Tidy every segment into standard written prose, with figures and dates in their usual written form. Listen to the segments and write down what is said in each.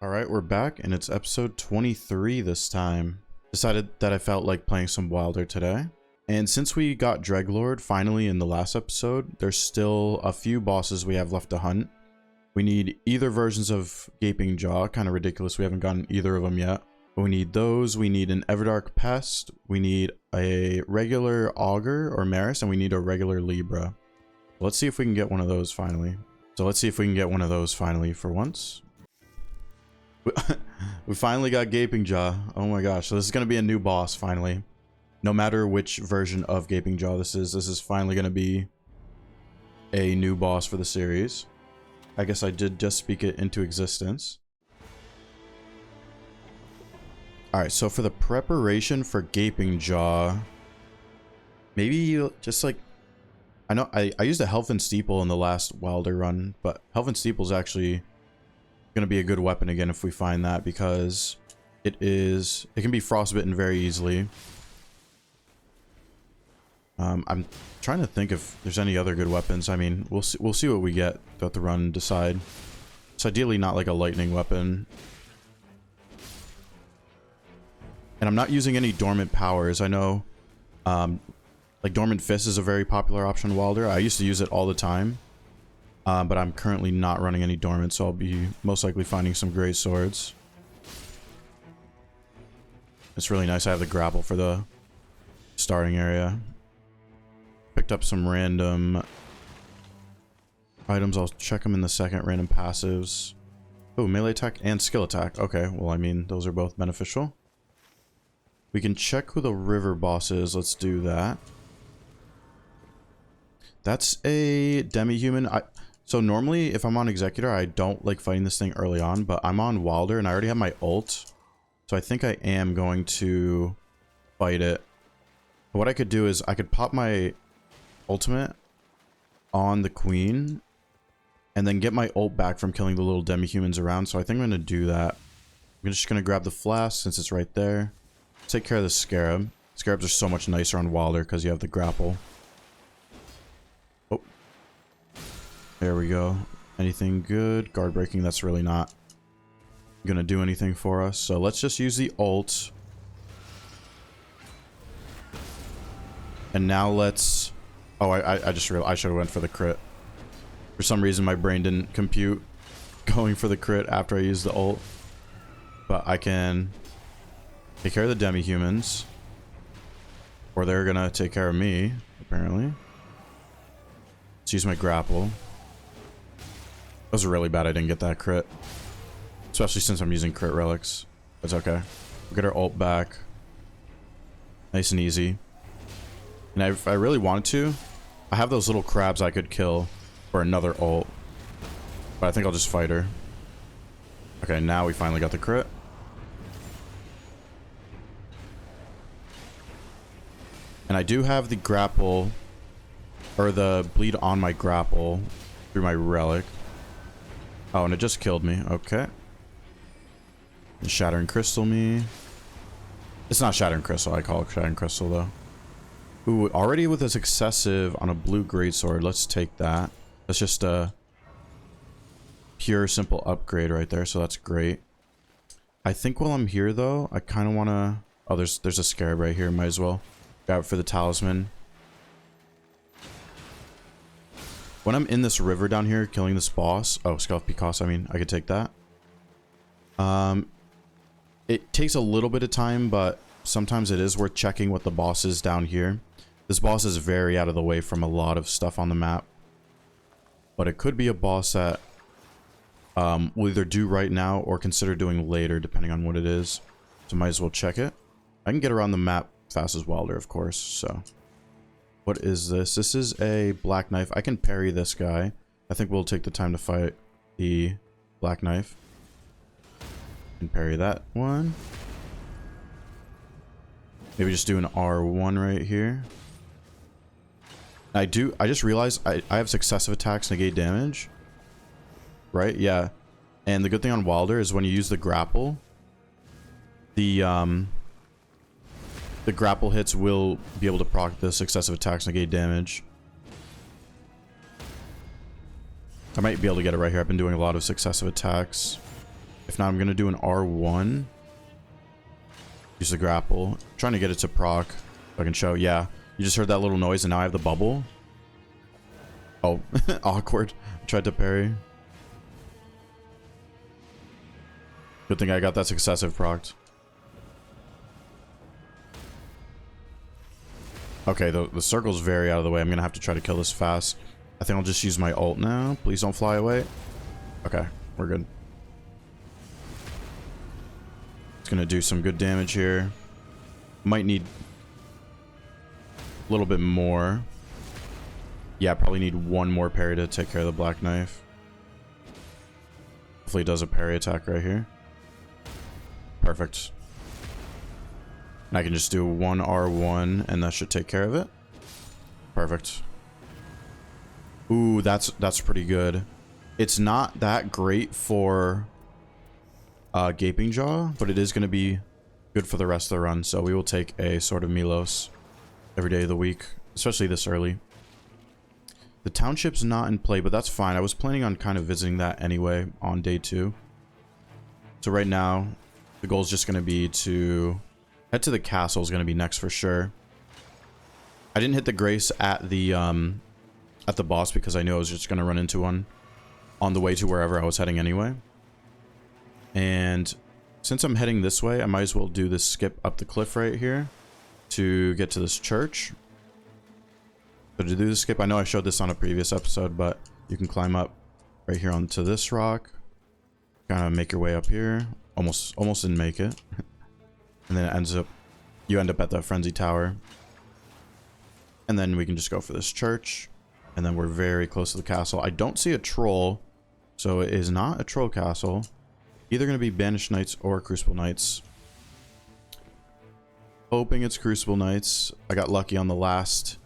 All right, we're back, and it's episode 23 this time. Decided that I felt like playing some Wylder today. And since we got Dreglord finally in the last episode, there's still a few bosses we have left to hunt. We need either versions of Gaping Jaw, kind of ridiculous we haven't gotten either of them yet. But we need those, we need an Everdark Pest, we need a regular Augur or Maris, and we need a regular Libra. Let's see if we can get one of those finally. So let's see if we can get one of those finally for once. We finally got Gaping Jaw. Oh my gosh, so this is going to be a new boss finally. No matter which version of Gaping Jaw this is finally going to be a new boss for the series. I guess I did just speak it into existence. Alright, so for the preparation for Gaping Jaw, maybe just like, I know I used a Helfen Steeple in the last Wylder run, but Helfen Steeple is actually gonna be a good weapon again if we find that, because it can be frostbitten very easily. I'm trying to think if there's any other good weapons. I mean, we'll see what we get throughout the run and decide. It's ideally not like a lightning weapon. And I'm not using any dormant powers. I know like Dormant Fist is a very popular option in Wylder. I used to use it all the time. But I'm currently not running any dormant, so I'll be most likely finding some great swords. It's really nice I have the grapple for the starting area. Picked up some random items. I'll check them in the second. Random passives. Oh, melee attack and skill attack. Okay, well, I mean, those are both beneficial. We can check who the river boss is. Let's do that. That's a demi-human. So normally, if I'm on Executor, I don't like fighting this thing early on, but I'm on Wylder and I already have my ult. So I think I am going to fight it. But what I could do is I could pop my ultimate on the queen and then get my ult back from killing the little demi-humans around. So I think I'm going to do that. I'm just going to grab the flask since it's right there. Take care of the scarab. Scarabs are so much nicer on Wylder because you have the grapple. There we go. Anything good? Guard breaking, that's really not gonna do anything for us. So let's just use the ult. And now let's... Oh, I just realized I should have went for the crit. For some reason my brain didn't compute going for the crit after I used the ult. But I can take care of the demi-humans. Or they're gonna take care of me, apparently. Let's use my grapple. It was really bad I didn't get that crit. Especially since I'm using crit relics. That's okay. We'll get our ult back. Nice and easy. And if I really wanted to, I have those little crabs I could kill for another ult. But I think I'll just fight her. Okay, now we finally got the crit. And I do have the grapple, or the bleed on my grapple through my relic. Oh, and it just killed me. Okay. And Shattering Crystal me. It's not Shattering Crystal. I call it Shattering Crystal, though. Ooh, already with a successive on a blue greatsword. Let's take that. That's just a pure, simple upgrade right there, so that's great. I think while I'm here, though, I kind of want to... Oh, there's a scarab right here. Might as well grab it for the talisman. When I'm in this river down here killing this boss, oh, Skull of Picasso, I mean, I could take that. It takes a little bit of time, but sometimes it is worth checking what the boss is down here. This boss is very out of the way from a lot of stuff on the map. But it could be a boss that we'll either do right now or consider doing later, depending on what it is. So might as well check it. I can get around the map fast as Wylder, of course, so... What is this? This is a black knife. I can parry this guy. I think we'll take the time to fight the black knife. And parry that one. Maybe just do an R1 right here. I just realized I have successive attacks negate damage. Right? Yeah. And the good thing on Wylder is when you use the grapple, the grapple hits will be able to proc the successive attacks negate damage. I might be able to get it right here. I've been doing a lot of successive attacks. If not, I'm going to do an R1. Use the grapple. Trying to get it to proc. If I can show. Yeah. You just heard that little noise and now I have the bubble. Oh, awkward. Tried to parry. Good thing I got that successive procced. Okay, the circle's very out of the way. I'm going to have to try to kill this fast. I think I'll just use my ult now. Please don't fly away. Okay, we're good. It's going to do some good damage here. Might need a little bit more. Yeah, probably need one more parry to take care of the black knife. Hopefully it does a parry attack right here. Perfect. And I can just do one R1 and that should take care of it. Perfect. Ooh, that's pretty good. It's not that great for Gaping Jaw, but it is going to be good for the rest of the run. So we will take a Sword of Milos every day of the week, especially this early. The township's not in play, but that's fine. I was planning on kind of visiting that anyway on day 2. So right now, the goal is just going to be to head to the castle. Is going to be next for sure. I didn't hit the grace at the boss because I knew I was just going to run into one on the way to wherever I was heading anyway. And since I'm heading this way, I might as well do this skip up the cliff right here to get to this church. So to do the skip, I know I showed this on a previous episode, but you can climb up right here onto this rock. Kind of make your way up here. Almost didn't make it. And then it ends up, you end up at the Frenzy Tower. And then we can just go for this church. And then we're very close to the castle. I don't see a troll, so it is not a troll castle. Either going to be Banished Knights or Crucible Knights. Hoping it's Crucible Knights. I got lucky on the last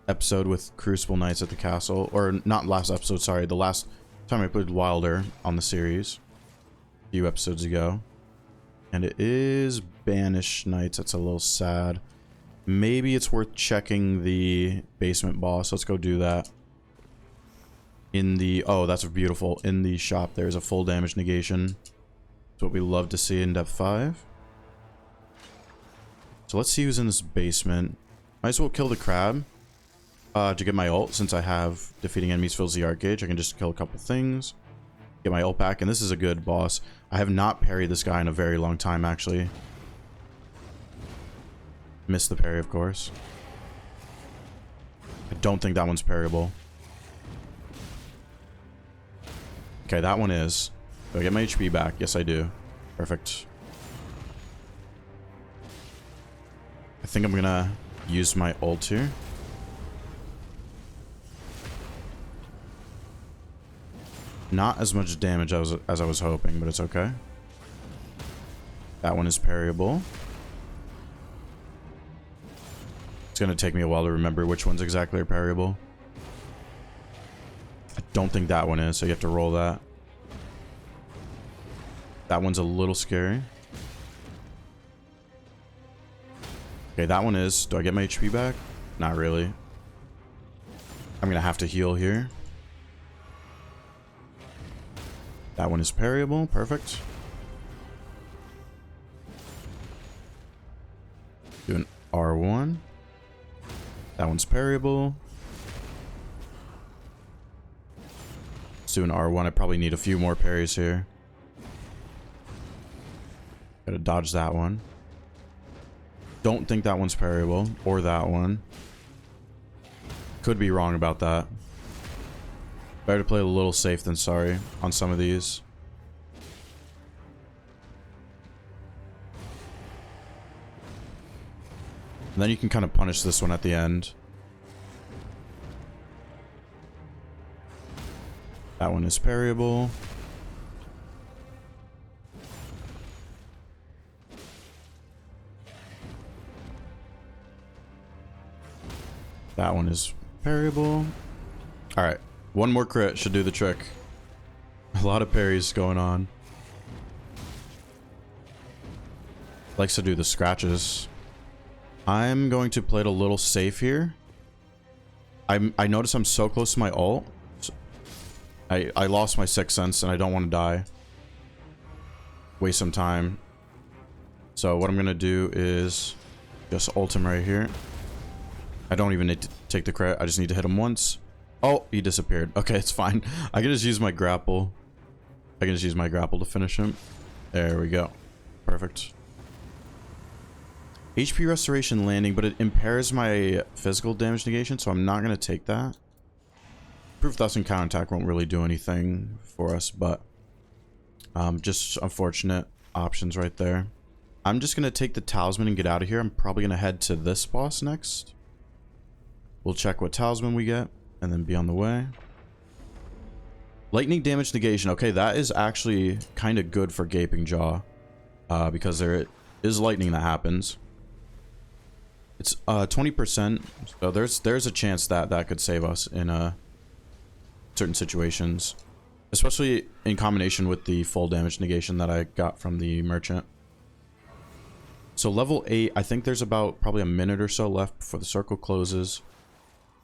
episode with Crucible Knights at the castle. Or not last episode, sorry. The last time I played Wylder on the series. A few episodes ago. And it is Banished Knights. That's a little sad. Maybe it's worth checking the basement boss. Let's go do that. In the... Oh, that's beautiful. In the shop, there's a full damage negation. That's what we love to see in depth 5. So let's see who's in this basement. Might as well kill the crab. To get my ult, since I have defeating enemies fills the art gauge. I can just kill a couple things. Get my ult back, and this is a good boss. I have not parried this guy in a very long time, actually. Missed the parry, of course. I don't think that one's parryable. Okay, that one is. Do I get my HP back? Yes, I do. Perfect. I think I'm gonna use my ult here. Not as much damage as I was hoping, but it's okay. That one is parryable. It's gonna take me a while to remember which ones exactly are parryable. I don't think that one is, so you have to roll that. That one's a little scary. Okay, that one is. Do I get my HP back? Not really. I'm gonna have to heal here. That one is parryable. Perfect. Do an R1. That one's parryable. Let's do an R1. I probably need a few more parries here. Gotta dodge that one. Don't think that one's parryable. Or that one. Could be wrong about that. Better to play a little safe than sorry on some of these. And then you can kind of punish this one at the end. That one is parryable. That one is parryable. Alright. One more crit should do the trick. A lot of parries going on. Likes to do the scratches. I'm going to play it a little safe here. I notice I'm so close to my ult. I lost my 6th sense and I don't want to die. waste some time. So what I'm gonna do is just ult him right here. I don't even need to take the crit. I just need to hit him once. Oh, he disappeared. Okay, it's fine. I can just use my grapple. I can just use my grapple to finish him. There we go. Perfect. HP restoration landing, but it impairs my physical damage negation, so I'm not going to take that. Proof Dust and counterattack won't really do anything for us, but just unfortunate options right there. I'm just going to take the talisman and get out of here. I'm probably going to head to this boss next. We'll check what talisman we get and then be on the way. Lightning damage negation. Okay, that is actually kind of good for Gaping Jaw because there is lightning that happens. It's 20%, so there's a chance that that could save us in certain situations, especially in combination with the full damage negation that I got from the merchant. So level 8, I think there's about probably a minute or so left before the circle closes.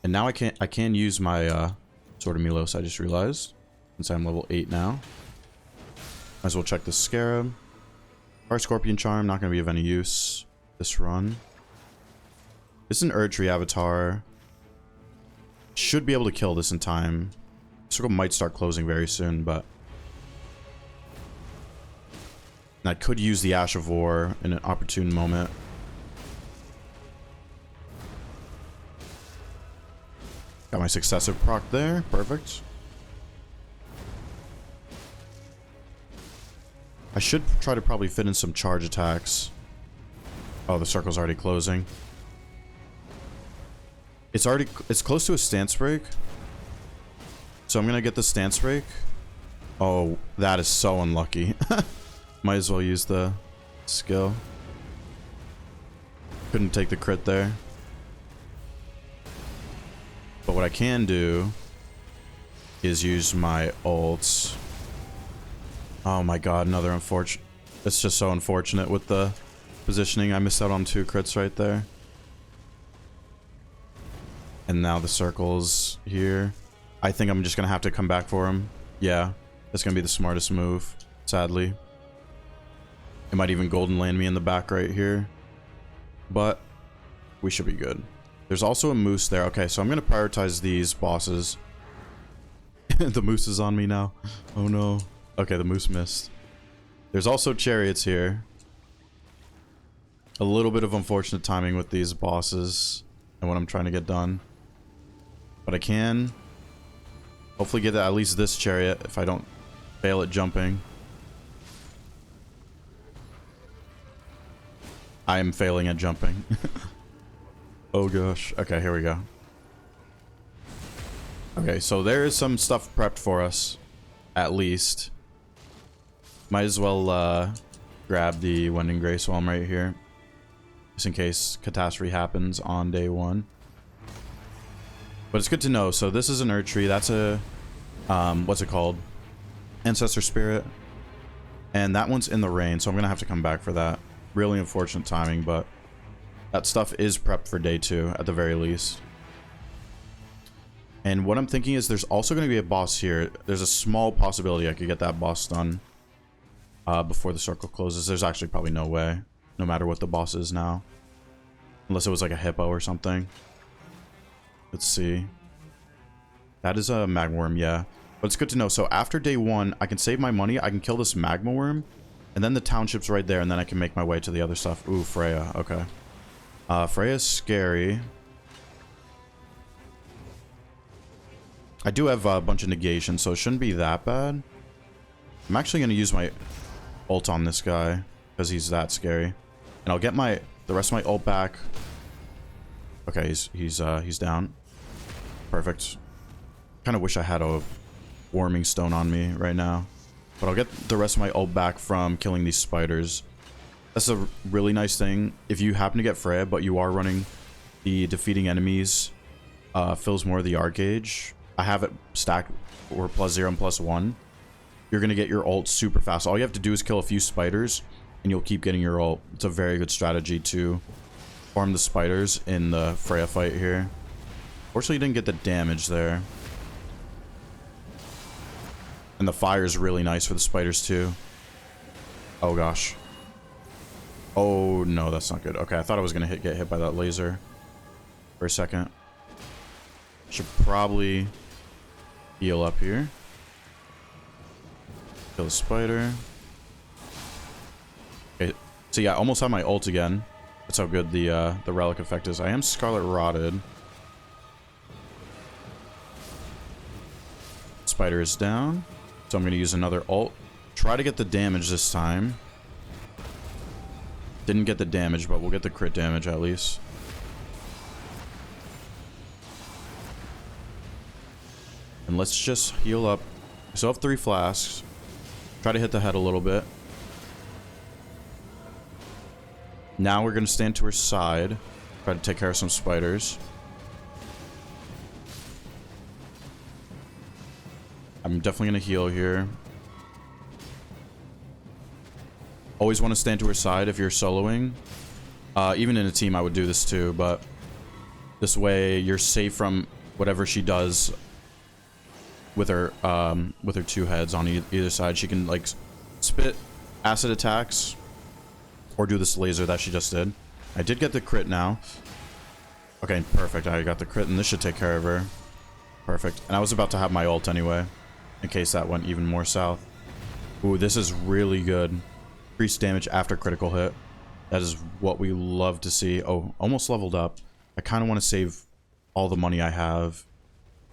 And now I can use my Sword of Milos, I just realized, since I'm level 8 now. Might as well check the Scarab. Our Scorpion Charm, not going to be of any use this run. This is an Erdtree avatar. Should be able to kill this in time. Circle might start closing very soon, but I could use the Ash of War in an opportune moment. Got my successive proc there. Perfect. I should try to probably fit in some charge attacks. Oh, the circle's already closing. It's close to a stance break. So I'm gonna get the stance break. Oh, that is so unlucky. Might as well use the skill. Couldn't take the crit there. But what I can do is use my ults. Oh my god, another unfortunate. It's just so unfortunate with the positioning. I missed out on 2 crits right there. And now the circle's here. I think I'm just gonna have to come back for him. Yeah, that's gonna be the smartest move, sadly. It might even golden land me in the back right here. But we should be good. There's also a moose there. Okay, so I'm going to prioritize these bosses. The moose is on me now. Oh no. Okay, the moose missed. There's also chariots here. A little bit of unfortunate timing with these bosses and what I'm trying to get done. But I can hopefully get at least this chariot if I don't fail at jumping. I am failing at jumping. Oh gosh. Okay, here we go. Okay, so there is some stuff prepped for us, at least. Might as well grab the Wending Grace while I'm right here, just in case catastrophe happens on day 1. But it's good to know. So this is an Erdtree. That's a what's it called? Ancestor Spirit, and that one's in the rain. So I'm gonna have to come back for that. Really unfortunate timing, but that stuff is prepped for day 2 at the very least. And what I'm thinking is there's also going to be a boss here. There's a small possibility I could get that boss done before the circle closes. There's actually probably no way, no matter what the boss is now. Unless it was like a hippo or something. Let's see. That is a magma worm, yeah. But it's good to know. So after day 1, I can save my money. I can kill this magma worm. And then the township's right there. And then I can make my way to the other stuff. Ooh, Freya. Okay. Freya's scary. I do have a bunch of negation, so it shouldn't be that bad. I'm actually going to use my ult on this guy because he's that scary. And I'll get the rest of my ult back. Okay, he's down. Perfect. Kind of wish I had a warming stone on me right now. But I'll get the rest of my ult back from killing these spiders. That's a really nice thing. If you happen to get Freya, but you are running the defeating enemies, fills more of the art gauge. I have it stacked for +0 and +1. You're going to get your ult super fast. All you have to do is kill a few spiders, and you'll keep getting your ult. It's a very good strategy to farm the spiders in the Freya fight here. Fortunately, you didn't get the damage there. And the fire is really nice for the spiders, too. Oh gosh. Oh no, that's not good. Okay, I thought I was gonna get hit by that laser for a second. Should probably heal up here. Kill the spider. Okay, so yeah, almost have my ult again. That's how good the relic effect is. I am Scarlet Rotted. Spider is down, so I'm gonna use another ult. Try to get the damage this time. Didn't get the damage, but we'll get the crit damage at least. And let's just heal up. We still have 3 flasks. Try to hit the head a little bit. Now we're going to stand to her side. Try to take care of some spiders. I'm definitely going to heal here. Always want to stand to her side if you're soloing. Even in a team, I would do this too, but this way you're safe from whatever she does with her 2 heads on either side. She can like spit acid attacks or do this laser that she just did. I did get the crit now. Okay, perfect. I got the crit and this should take care of her. Perfect. And I was about to have my ult anyway, in case that went even more south. Ooh, this is really good. Increased damage after critical hit. That is what we love to see. Oh, almost leveled up. I kind of want to save all the money I have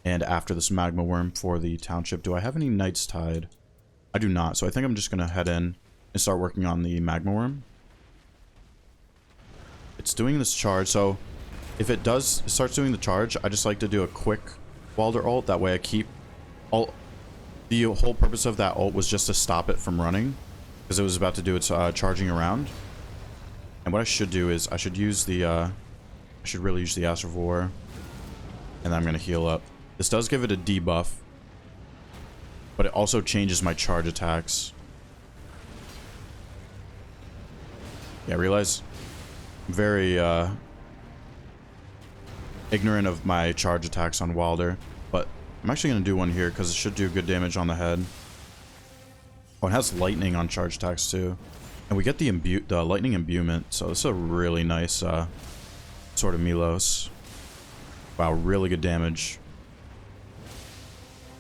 and after this magma worm for the township. Do I have any Knight's Tide? I do not, so I think I'm just going to head in and start working on the magma worm. It's doing this charge, so if it starts doing the charge, I just like to do a quick wylder ult. That way I keep ult. The whole purpose of that ult was just to stop it from running, because it was about to do its charging around. And what I should do is I should use the I should really use the Astral War, and then I'm going to heal up. This does give it a debuff, but it also changes my charge attacks. Yeah, I realize I'm very ignorant of my charge attacks on wylder, but I'm actually going to do one here because it should do good damage on the head. Oh, it has lightning on charge attacks too. And we get the lightning imbuement, so this is a really nice sort of Milos. Wow, really good damage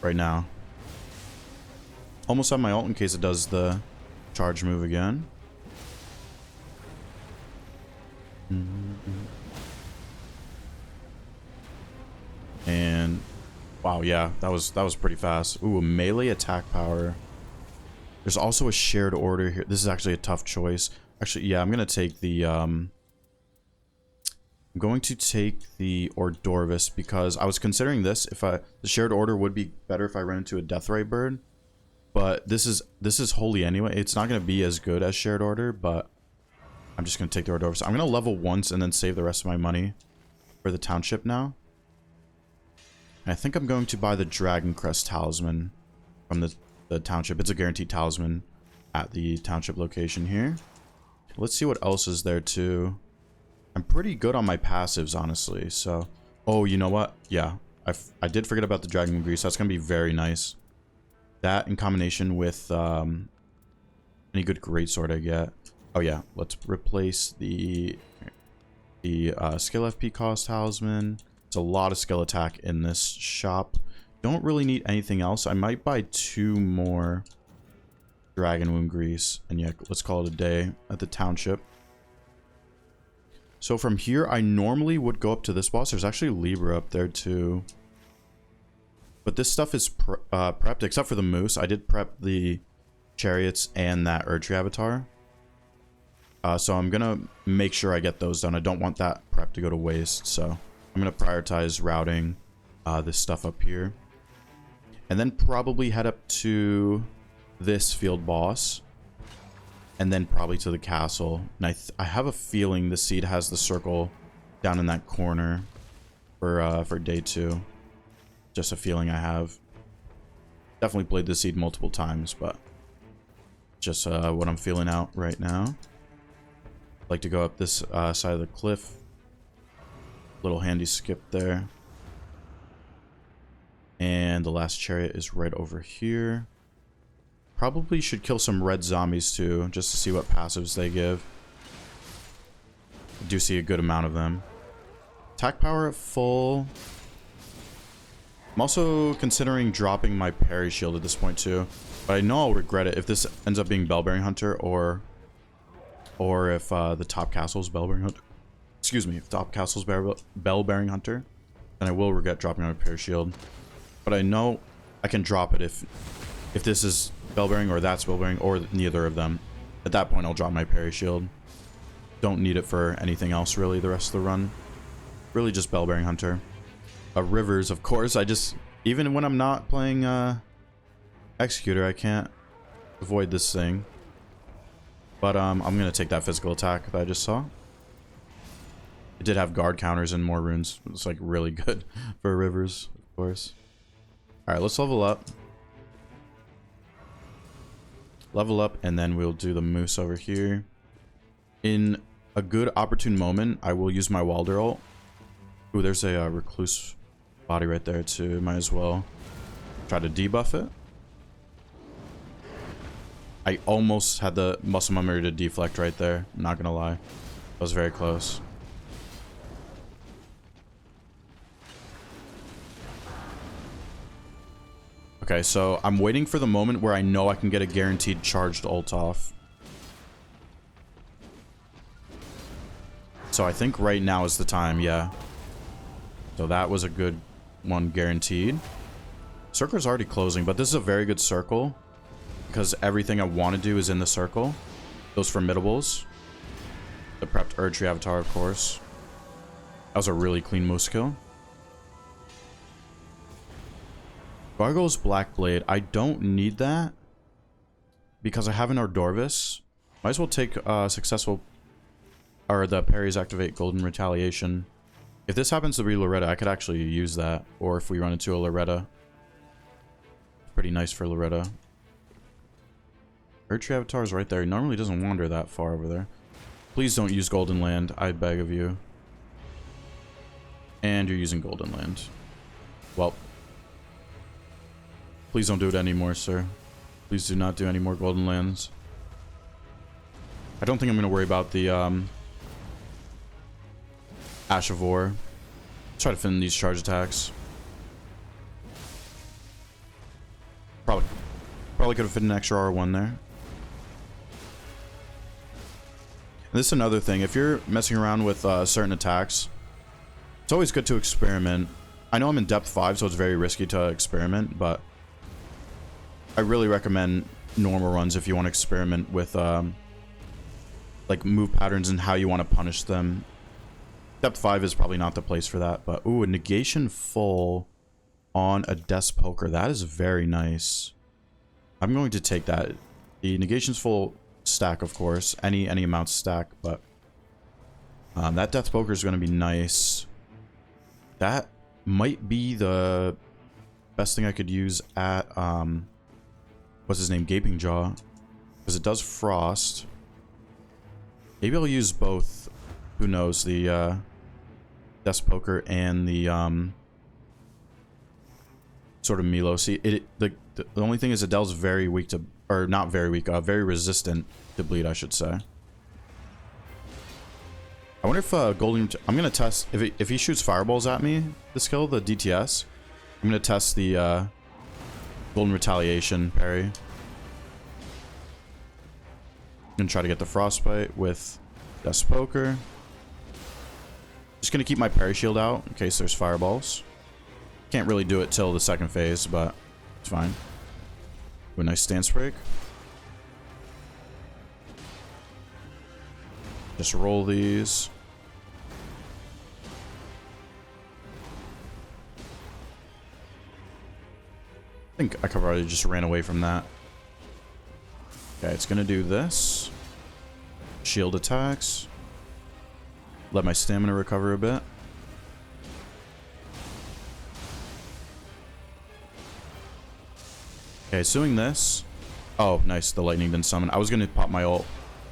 right now. Almost have my ult in case it does the charge move again. And wow, yeah, that was pretty fast. Ooh, a melee attack power. There's also a shared order here. This is actually a tough choice. Actually, yeah, I'm gonna take the I'm going to take the Ordorvis because I was considering this. The shared order would be better if I ran into a Deathray bird, but this is holy anyway. It's not gonna be as good as shared order, but I'm just gonna take the Ordorvis. I'm gonna level once and then save the rest of my money for the township now. And I think I'm going to buy the Dragon Crest talisman from the township. It's a guaranteed talisman at the township location here. Let's see what else is there too. I'm pretty good on my passives, honestly. So, oh, you know what? Yeah, I did forget about the Dragon Grease. That's gonna be very nice. That in combination with any good greatsword I get. Oh yeah, let's replace the skill FP cost talisman. It's a lot of skill attack in this shop. Don't really need anything else. I might buy 2 more Dragon Wound Grease. And yeah, let's call it a day at the township. So from here, I normally would go up to this boss. There's actually Libra up there too. But this stuff is prepped, except for the moose. I did prep the chariots and that Erdtree avatar. So I'm going to make sure I get those done. I don't want that prep to go to waste. So I'm going to prioritize routing this stuff up here. And then probably head up to this field boss. And then probably to the castle. And I have a feeling the seed has the circle down in that corner for day 2. Just a feeling I have. Definitely played the seed multiple times, but just what I'm feeling out right now. Like to go up this side of the cliff. Little handy skip there. And the last chariot is right over here. Probably should kill some red zombies too, just to see what passives they give. I do see a good amount of them. Attack power at full. I'm also considering dropping my parry shield at this point too. But I know I'll regret it if this ends up being Bellbearing Hunter or if the top castle's Bellbearing Hunter. Excuse me, if top castle's Bellbearing Hunter, then I will regret dropping my parry shield. But I know I can drop it if this is Bellbearing or that's Bellbearing or neither of them. At that point, I'll drop my parry shield. Don't need it for anything else really the rest of the run. Really just Bellbearing Hunter. Rivers, of course. I just, even when I'm not playing Executor, I can't avoid this thing. But I'm gonna take that physical attack that I just saw. It did have guard counters and more runes. It's like really good for Rivers, of course. Alright, let's level up. Level up, and then we'll do the moose over here. In a good opportune moment, I will use my wylder ult. Ooh, there's a recluse body right there too. Might as well try to debuff it. I almost had the muscle memory to deflect right there. I'm not gonna lie. That was very close. Okay, so I'm waiting for the moment where I know I can get a guaranteed charged ult off. So I think right now is the time, yeah. So that was a good one guaranteed. Circle's already closing, but this is a very good circle because everything I want to do is in the circle. Those formidable. The prepped Erdtree Avatar, of course. That was a really clean moose kill. Gargoyle's Black Blade. I don't need that because I have an Ordorvis. Might as well take successful, or the parries activate Golden Retaliation. If this happens to be Loretta, I could actually use that. Or if we run into a Loretta. Pretty nice for Loretta. Erdtree Avatar is right there. He normally doesn't wander that far over there. Please don't use Golden Land, I beg of you. And you're using Golden Land. Well. Please don't do it anymore, sir. Please do not do any more Golden Lands. I don't think I'm going to worry about the Ash of War. Try to fit in these charge attacks. Probably could have fit an extra R1 there. And this is another thing. If you're messing around with certain attacks, it's always good to experiment. I know I'm in depth 5, so it's very risky to experiment, but I really recommend normal runs if you want to experiment with like move patterns and how you want to punish them. Depth 5 is probably not the place for that, but ooh, a negation full on a desk poker. That is very nice. I'm going to take that. The negation's full stack, of course. Any amount stack, but that death poker is going to be nice. That might be the best thing I could use at what's his name? Gaping Jaw. Because it does frost. Maybe I'll use both. Who knows? The desk poker and the sort of Milo. See, the only thing is Adel's very weak to, or not very weak, very resistant to bleed, I should say. I wonder if Golden, I'm gonna test if he shoots fireballs at me. This kill, the DTS. I'm gonna test the Golden Retaliation parry. And try to get the frostbite with desk poker. Just gonna keep my parry shield out in case there's fireballs. Can't really do it till the second phase, but it's fine. Do a nice stance break. Just roll these. I think I probably just ran away from that. Okay, it's gonna do this. Shield attacks. Let my stamina recover a bit. Okay, doing this. Oh, nice. The lightning didn't summon. I was gonna pop my ult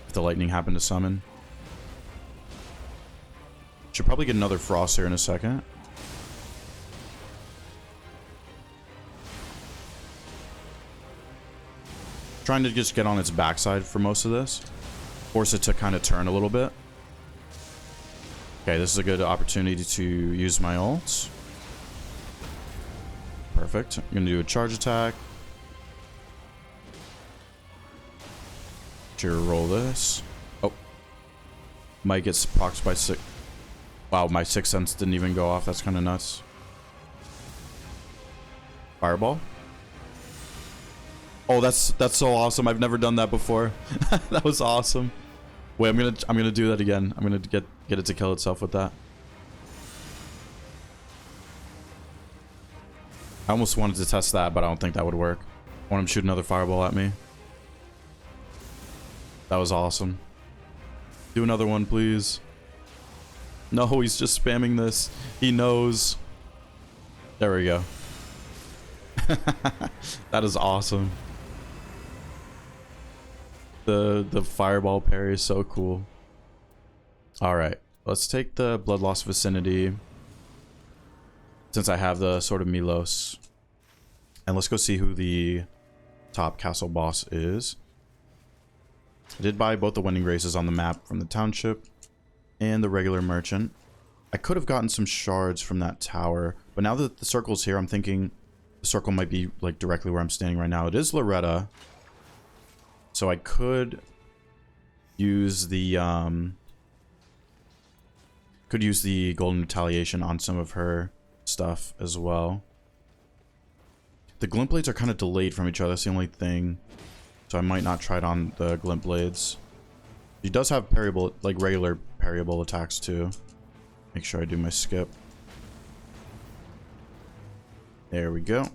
if the lightning happened to summon. Should probably get another frost here in a second. Trying to just get on its backside for most of this. Force it to kind of turn a little bit. Okay, this is a good opportunity to use my ult. Perfect. I'm going to do a charge attack. Sure, roll this. Oh. Might get procced by 6. Wow, my 6th sense didn't even go off. That's kind of nuts. Fireball. Oh, that's so awesome. I've never done that before. That was awesome. Wait, I'm gonna do that again. I'm gonna get it to kill itself with that. I almost wanted to test that, but I don't think that would work. I want him to shoot another fireball at me. That was awesome. Do another one, please. No, he's just spamming this. He knows. There we go. That is awesome. The fireball parry is so cool. Alright, let's take the blood loss vicinity. Since I have the Sword of Milos. And let's go see who the top castle boss is. I did buy both the Wending Graces on the map from the township and the regular merchant. I could have gotten some shards from that tower, but now that the circle's here, I'm thinking the circle might be like directly where I'm standing right now. It is Loretta. So I could use the golden retaliation on some of her stuff as well. The glint blades are kind of delayed from each other. That's the only thing. So I might not try it on the glint blades. She does have parryable, like regular parryable attacks too. Make sure I do my skip. There we go.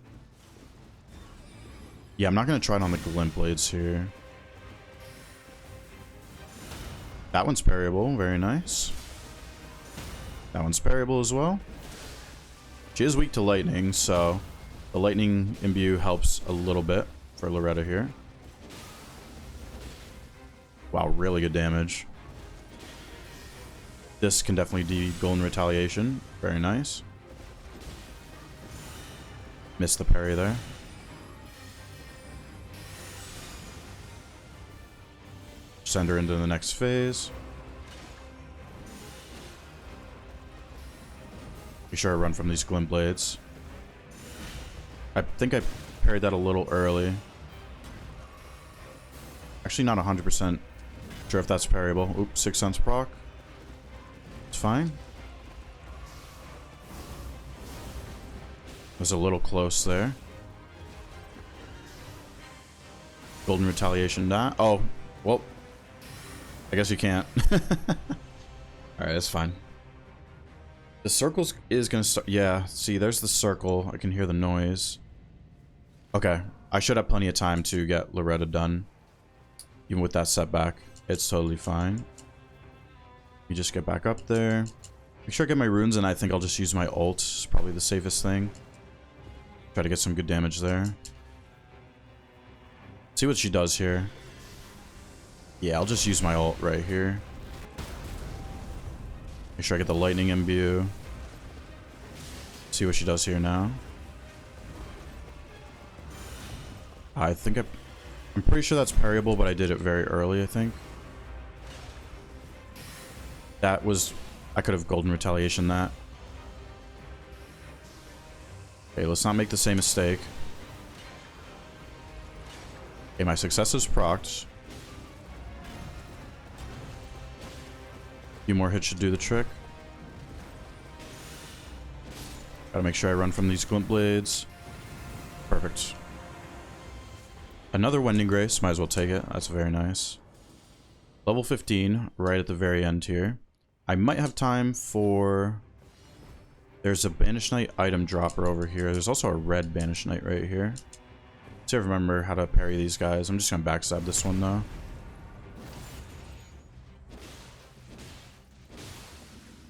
Yeah, I'm not going to try it on the glint blades here. That one's parryable. Very nice. That one's parryable as well. She is weak to lightning, so the lightning imbue helps a little bit for Loretta here. Wow, really good damage. This can definitely do golden retaliation. Very nice. Missed the parry there. Send her into the next phase. Be sure I run from these glint blades. I think I parried that a little early. Actually, not 100% sure if that's parryable. Oops, 6 cents proc. It's fine. Was a little close there. Golden retaliation that. Oh, well. I guess you can't. Alright, that's fine. The circles is gonna start. Yeah, see, there's the circle. I can hear the noise. Okay, I should have plenty of time to get Loretta done. Even with that setback, it's totally fine. You just get back up there. Make sure I get my runes, and I think I'll just use my ult. It's probably the safest thing. Try to get some good damage there. See what she does here. Yeah, I'll just use my ult right here. Make sure I get the lightning imbue. See what she does here now. I think I'm pretty sure that's parryable, but I did it very early, I think. That was... I could have golden retaliation that. Okay, let's not make the same mistake. Okay, my success is procced. A few more hits should do the trick. Gotta make sure I run from these glint blades. Perfect. Another Wending Grace. Might as well take it. That's very nice. Level 15, right at the very end here. I might have time for... There's a Banished Knight item dropper over here. There's also a red Banished Knight right here. See if I remember how to parry these guys. I'm just gonna backstab this one though.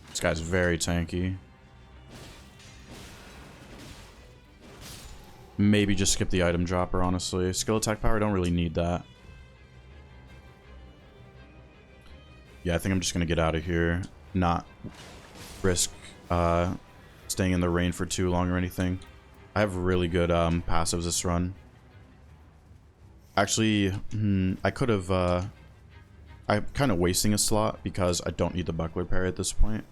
This guy's very tanky. Maybe just skip the item dropper, honestly. Skill attack power, I don't really need that. Yeah, I think I'm just gonna get out of here. Not risk staying in the rain for too long or anything. I have really good passives this run. Actually, I could have, I'm kind of wasting a slot because I don't need the buckler parry at this point.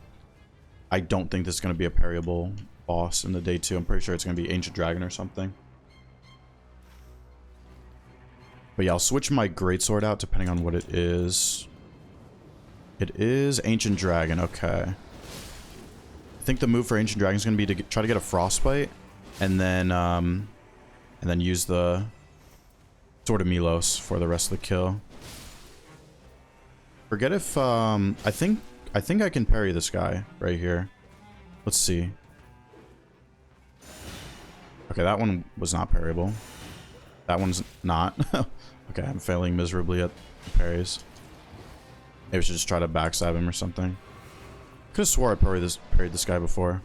I don't think this is going to be a parryable boss in the day 2. I'm pretty sure it's going to be Ancient Dragon or something. But yeah, I'll switch my greatsword out depending on what it is. It is Ancient Dragon, okay. I think the move for Ancient Dragon is going to be to try to get a frostbite and then use the Sword of Milos for the rest of the kill. Forget if I think I can parry this guy right here. Let's see. Okay, that one was not parryable. That one's not. Okay, I'm failing miserably at the parries. Maybe I should just try to backstab him or something. Could have swore I parried this guy before.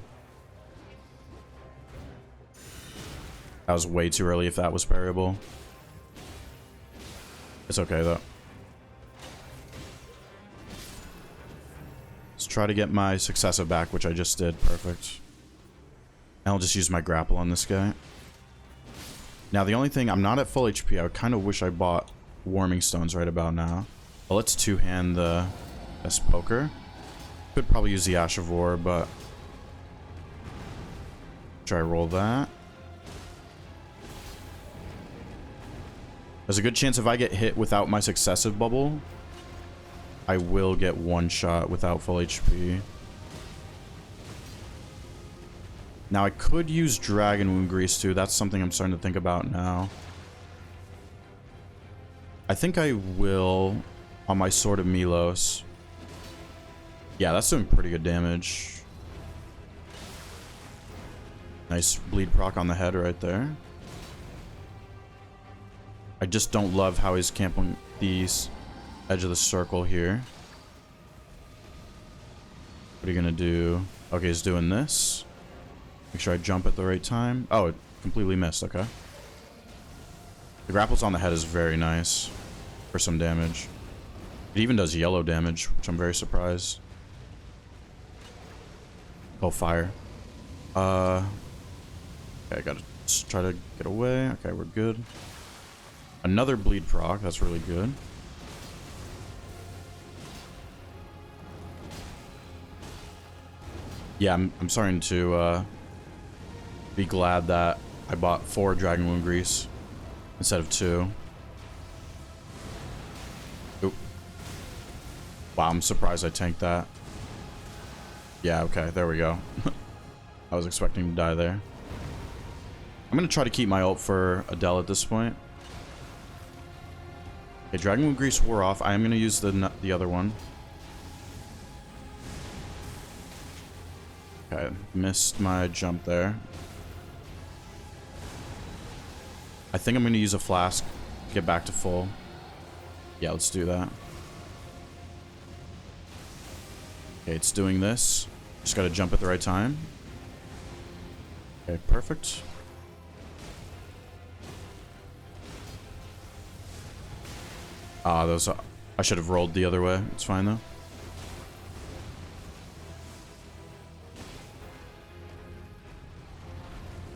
That was way too early if that was parryable. It's okay though. Let's try to get my successive back, which I just did. Perfect. And I'll just use my grapple on this guy. Now the only thing, I'm not at full HP. I kind of wish I bought warming stones right about now. But let's two-hand the best poker. Could probably use the Ash of War, but try roll that. There's a good chance if I get hit without my successive bubble, I will get one shot without full HP. Now I could use Dragon Wound Grease too. That's something I'm starting to think about now. I think I will on my Sword of Milos. Yeah, that's doing pretty good damage. Nice bleed proc on the head right there. I just don't love how he's camping the edge of the circle here. What are you gonna do? Okay, he's doing this. Make sure I jump at the right time. Oh, it completely missed. Okay. The grapples on the head is very nice for some damage. It even does yellow damage, which I'm very surprised. Oh, fire. Okay, I gotta try to get away. Okay, we're good. Another bleed proc. That's really good. Yeah, I'm starting to be glad that I bought 4 Dragon Wound Grease instead of 2. Oop. Wow, I'm surprised I tanked that. Yeah, okay, there we go. I was expecting to die there. I'm gonna try to keep my ult for Adel at this point. Okay, Dragon Wound Grease wore off. I am gonna use the other one. Okay, missed my jump there. I think I'm gonna use a flask to get back to full. Yeah, let's do that. Okay, it's doing this. Just gotta jump at the right time. Okay, perfect. Ah, those. I should have rolled the other way. It's fine though.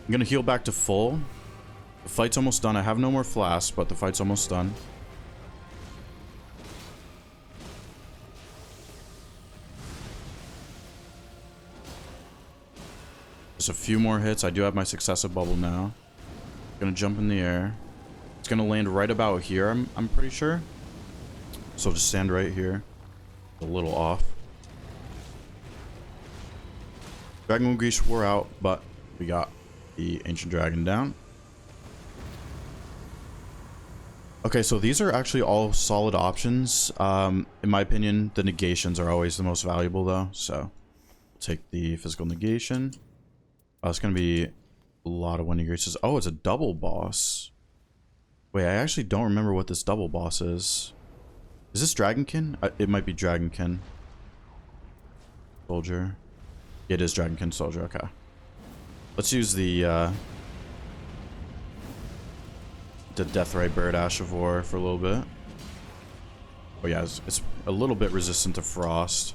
I'm gonna heal back to full. The fight's almost done. I have no more flasks, but the fight's almost done. Just a few more hits. I do have my successive bubble now. Gonna jump in the air. It's gonna land right about here, I'm pretty sure. So just stand right here. A little off. Dragon Wound Grease wore out, but we got the Ancient Dragon down. Okay, so these are actually all solid options. In my opinion, the negations are always the most valuable though. So we'll take the physical negation. Oh, it's gonna be a lot of Windy Graces. Oh, it's a double boss. Wait, I actually don't remember what this double boss is. Is this Dragonkin? It might be Dragonkin. Soldier. It is Dragonkin Soldier, okay. Let's use the Deathray Bird Ash of War for a little bit. Oh yeah, it's a little bit resistant to frost.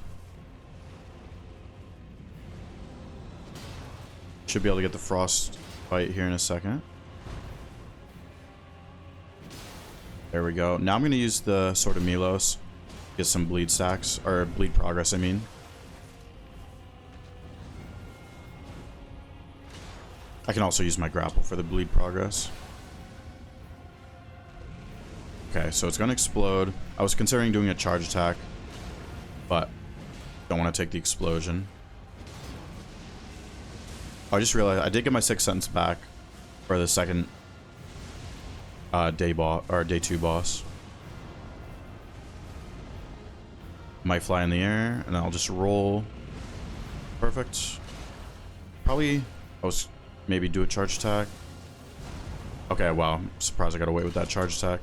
Should be able to get the frost fight here in a second. There we go. Now I'm going to use the Sword of Milos. Get some bleed stacks. Or bleed progress, I mean. I can also use my grapple for the bleed progress. Okay, so it's going to explode. I was considering doing a charge attack, but don't want to take the explosion. I just realized I did get my 6th sense back for the second day 2 boss. Might fly in the air, and I'll just roll. Perfect. Probably I was maybe do a charge attack. Okay, wow. I'm surprised I got away with that charge attack.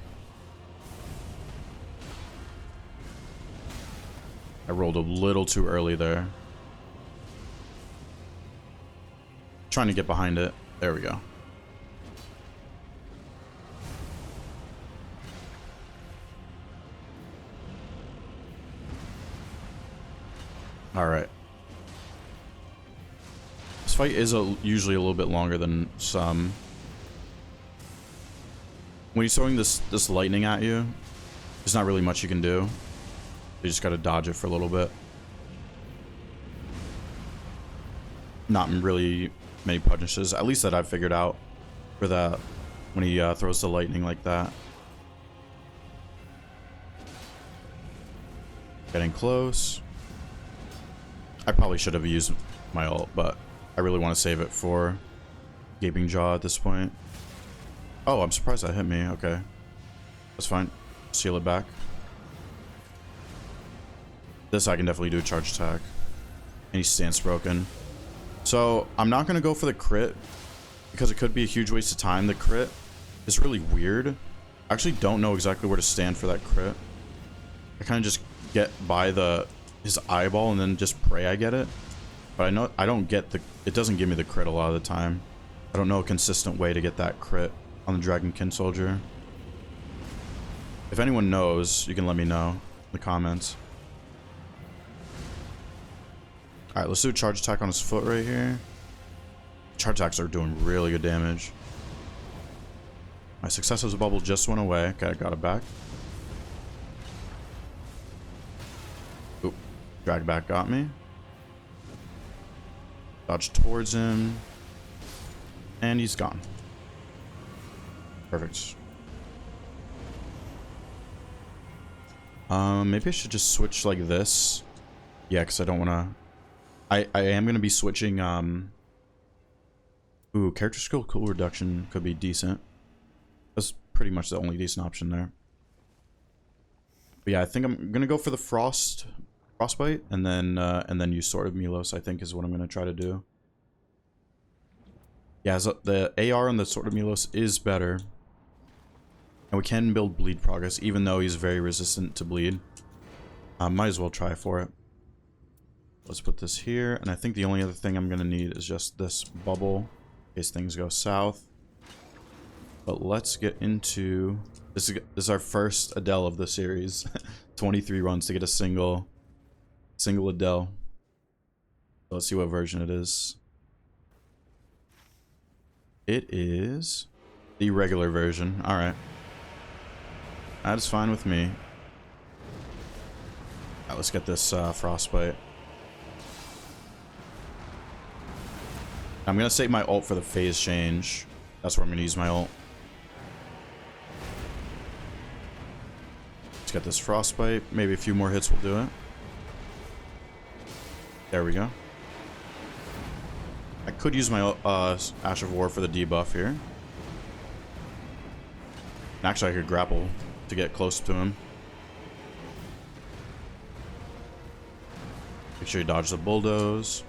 I rolled a little too early there. Trying to get behind it. There we go. Alright. This fight is usually a little bit longer than some. When he's throwing this lightning at you, there's not really much you can do. You just gotta dodge it for a little bit. Not really many punishes, at least that I've figured out for that when he throws the lightning like that. Getting close. I probably should have used my ult, but I really want to save it for Gaping Jaw at this point. Oh, I'm surprised that hit me. Okay. That's fine. Seal it back. This I can definitely do a charge attack. And he's stance broken. So I'm not going to go for the crit because it could be a huge waste of time. The crit is really weird. I actually don't know exactly where to stand for that crit. I kind of just get by his eyeball and then just pray I get it. But I know I don't get it doesn't give me the crit a lot of the time. I don't know a consistent way to get that crit on the Dragonkin Soldier. If anyone knows, you can let me know in the comments. Alright, let's do a charge attack on his foot right here. Charge attacks are doing really good damage. My successes bubble just went away. Okay, I got it back. Oop. Drag back got me. Dodge towards him. And he's gone. Perfect. Maybe I should just switch like this. Yeah, because I don't want to... I am going to be switching, Ooh, character skill cool reduction could be decent. That's pretty much the only decent option there. But yeah, I think I'm going to go for the frostbite, and then use Sword of Milos, I think is what I'm going to try to do. Yeah, so the AR on the Sword of Milos is better. And we can build bleed progress, even though he's very resistant to bleed. Might as well try for it. Let's put this here, and I think the only other thing I'm going to need is just this bubble, in case things go south. But let's get into... This is our first Adel of the series. 23 runs to get a single Adel. So let's see what version it is. It is the regular version. Alright. That is fine with me. Alright, let's get this frostbite. I'm going to save my ult for the phase change. That's where I'm going to use my ult. Let's get this frostbite. Maybe a few more hits will do it. There we go. I could use my Ash of War for the debuff here. Actually, I could grapple to get close to him. Make sure you dodge the bulldoze.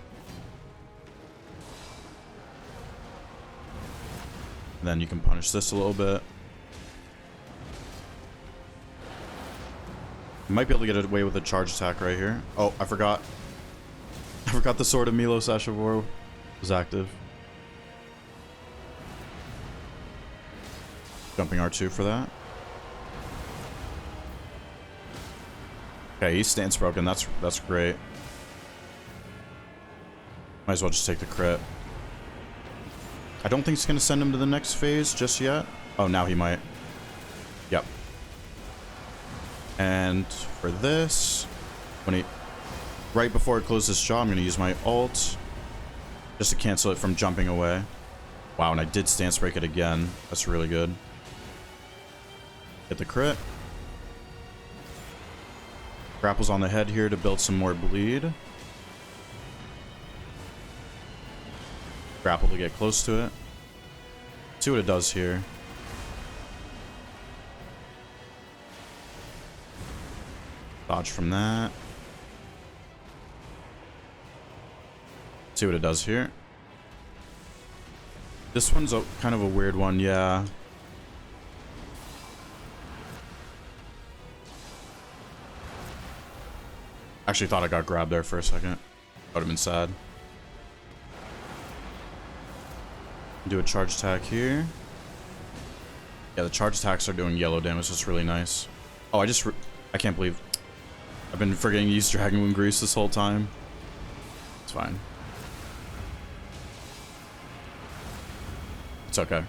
And then you can punish this a little bit. You might be able to get away with a charge attack right here. Oh, I forgot. I forgot the Sword of Milos Ash of War was active. Jumping R2 for that. Okay, he's stance broken. That's great. Might as well just take the crit. I don't think it's going to send him to the next phase just yet. Oh, now he might. Yep. And for this, right before it closes its jaw, I'm going to use my ult just to cancel it from jumping away. Wow, and I did stance break it again. That's really good. Hit the crit. Grapples on the head here to build some more bleed. Grapple to get close to it. See what it does here. Dodge from that. See what it does here. This one's kind of a weird one, yeah. Actually thought I got grabbed there for a second. Would have been sad. Do a charge attack here. Yeah, the charge attacks are doing yellow damage. That's really nice. Oh, I can't believe I've been forgetting to use Dragon Wound Grease this whole time. It's fine. It's okay.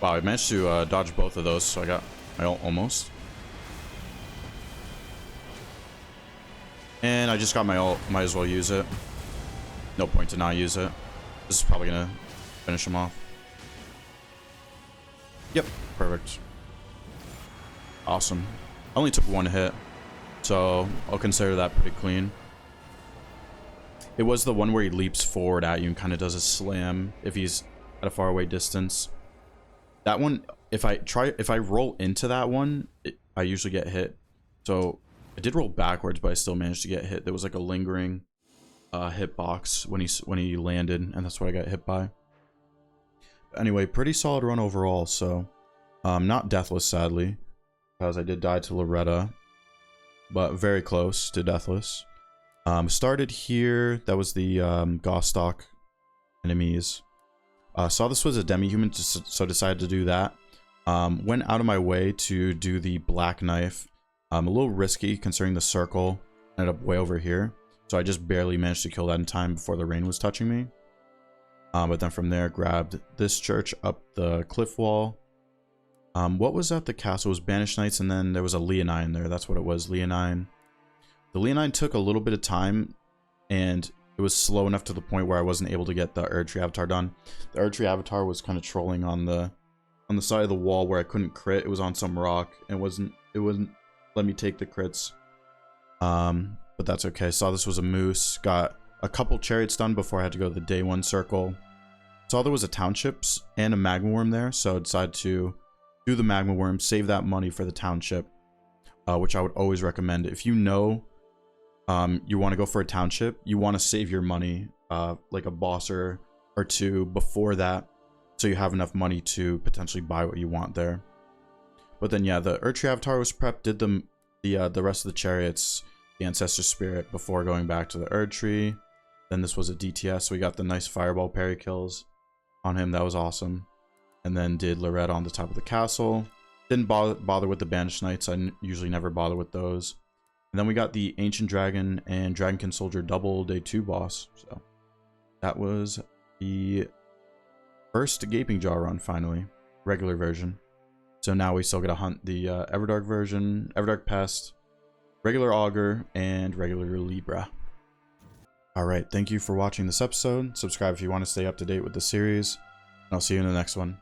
Wow, I managed to dodge both of those, so I got my ult almost. And I just got my ult. Might as well use it. No point to not use it. This is probably gonna finish him off. Yep, perfect. Awesome. I only took one hit, so I'll consider that pretty clean. It was the one where he leaps forward at you and kind of does a slam if he's at a faraway distance. That one, if I roll into that one, I usually get hit. So I did roll backwards, but I still managed to get hit. There was like a lingering hitbox when he landed, and that's what I got hit by. Anyway, pretty solid run overall. So not deathless, sadly, because I did die to Loretta, but very close to deathless. Started here. That was the Gostock enemies. Saw this was a demi-human, so decided to do that. Went out of my way to do the black knife. A little risky considering the circle ended up way over here, so I just barely managed to kill that in time before the rain was touching me. But then from there, grabbed this church up the cliff wall. What was at the castle? It was Banished Knights, and then there was a Leonine there. That's what it was, Leonine. The Leonine took a little bit of time, and it was slow enough to the point where I wasn't able to get the Erdtree Avatar done. The Erdtree Avatar was kind of trolling on the side of the wall where I couldn't crit. It was on some rock, and it wouldn't let me take the crits. But that's okay. Saw this was a moose. Got a couple chariots done before I had to go to the day one circle. Saw there was a townships and a magma worm there, so I decided to do the magma worm, save that money for the township, which I would always recommend. If you know you want to go for a township, you want to save your money, like a boss or two before that, so you have enough money to potentially buy what you want there. But then yeah, the Erdtree Avatar was prepped, did the rest of the chariots, the Ancestor Spirit before going back to the Erdtree. Then this was a DTS, so we got the nice fireball parry kills on him. That was awesome. And then did Loretta on the top of the castle. Didn't bother with the Banished Knights. I usually never bother with those. And then we got the Ancient Dragon and Dragonkin Soldier double day 2 boss. So that was the first Gaping Jaw run finally, regular version. So now we still gotta hunt the Everdark version, Everdark Pest, regular Augur, and regular Libra. Alright, thank you for watching this episode. Subscribe if you want to stay up to date with the series. And I'll see you in the next one.